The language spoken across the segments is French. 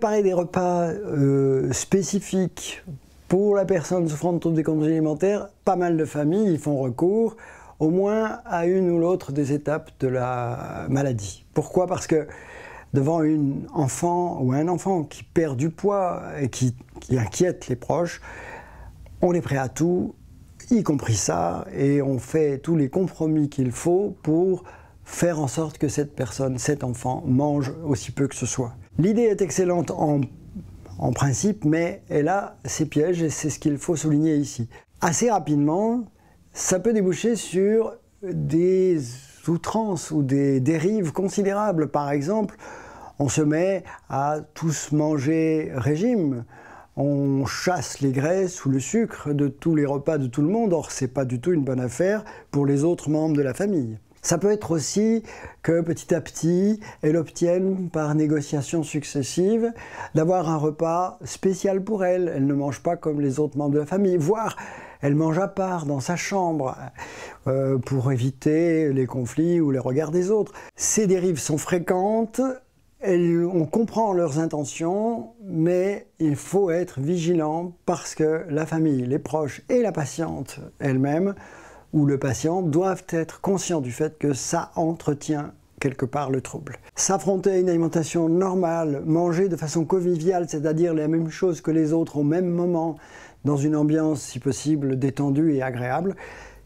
préparer des repas spécifiques pour la personne souffrant de troubles des conduites alimentaires, pas mal de familles y font recours au moins à une ou l'autre des étapes de la maladie. Pourquoi? Parce que devant un enfant qui perd du poids et qui inquiète les proches, on est prêt à tout, y compris ça, et on fait tous les compromis qu'il faut pour faire en sorte que cette personne, cet enfant, mange aussi peu que ce soit. L'idée est excellente en principe, mais elle a ses pièges et c'est ce qu'il faut souligner ici. Assez rapidement, ça peut déboucher sur des outrances ou des dérives considérables. Par exemple, on se met à tous manger régime. On chasse les graisses ou le sucre de tous les repas de tout le monde. Or, c'est pas du tout une bonne affaire pour les autres membres de la famille. Ça peut être aussi que petit à petit, elle obtienne par négociations successives d'avoir un repas spécial pour elle. Elle ne mange pas comme les autres membres de la famille, voire elle mange à part dans sa chambre pour éviter les conflits ou les regards des autres. Ces dérives sont fréquentes, on comprend leurs intentions, mais il faut être vigilant parce que la famille, les proches et la patiente elle-même où le patient doivent être conscients du fait que ça entretient quelque part le trouble. S'affronter à une alimentation normale, manger de façon conviviale, c'est-à-dire la même chose que les autres au même moment, dans une ambiance si possible détendue et agréable,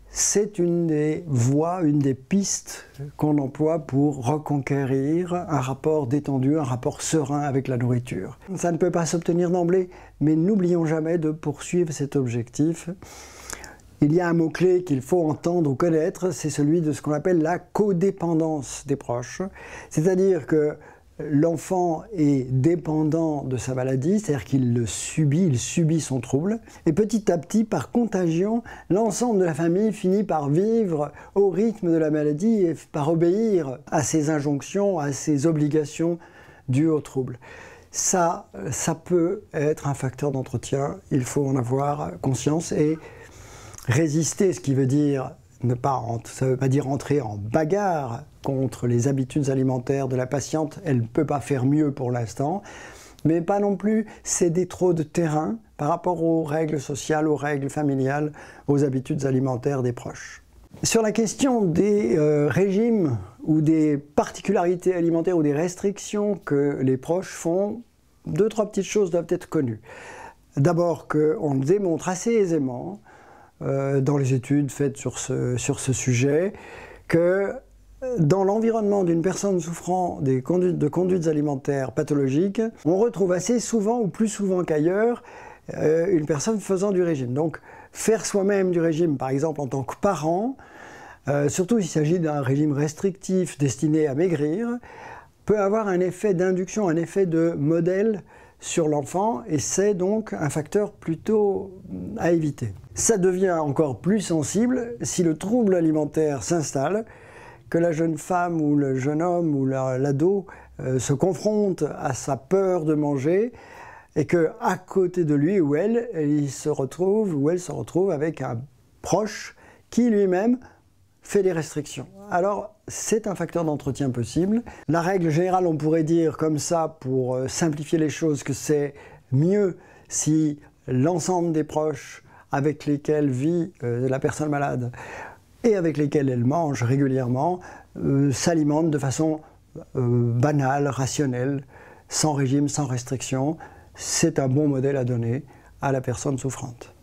c'est une des voies, une des pistes qu'on emploie pour reconquérir un rapport détendu, un rapport serein avec la nourriture. Ça ne peut pas s'obtenir d'emblée, mais n'oublions jamais de poursuivre cet objectif. Il y a un mot-clé qu'il faut entendre ou connaître, c'est celui de ce qu'on appelle la codépendance des proches. C'est-à-dire que l'enfant est dépendant de sa maladie, c'est-à-dire qu'il le subit, il subit son trouble. Et petit à petit, par contagion, l'ensemble de la famille finit par vivre au rythme de la maladie et par obéir à ses injonctions, à ses obligations dues au trouble. Ça peut être un facteur d'entretien, il faut en avoir conscience et résister, ce qui veut dire ça ne veut pas dire entrer en bagarre contre les habitudes alimentaires de la patiente, elle ne peut pas faire mieux pour l'instant, mais pas non plus céder trop de terrain par rapport aux règles sociales, aux règles familiales, aux habitudes alimentaires des proches. Sur la question des régimes ou des particularités alimentaires ou des restrictions que les proches font, 2-3 petites choses doivent être connues. D'abord qu'on démontre assez aisément dans les études faites sur ce sujet, que dans l'environnement d'une personne souffrant de conduites alimentaires pathologiques, on retrouve assez souvent, ou plus souvent qu'ailleurs, une personne faisant du régime. Donc faire soi-même du régime, par exemple en tant que parent, surtout s'il s'agit d'un régime restrictif destiné à maigrir, peut avoir un effet d'induction, un effet de modèle sur l'enfant, et c'est donc un facteur plutôt à éviter. Ça devient encore plus sensible si le trouble alimentaire s'installe, que la jeune femme ou le jeune homme ou l'ado se confronte à sa peur de manger et qu'à côté de lui ou elle, il se retrouve ou elle se retrouve avec un proche qui lui-même fait des restrictions. Alors, c'est un facteur d'entretien possible. La règle générale, on pourrait dire comme ça, pour simplifier les choses, que c'est mieux si l'ensemble des proches avec lesquels vit la personne malade et avec lesquels elle mange régulièrement s'alimentent de façon banale, rationnelle, sans régime, sans restriction. C'est un bon modèle à donner à la personne souffrante.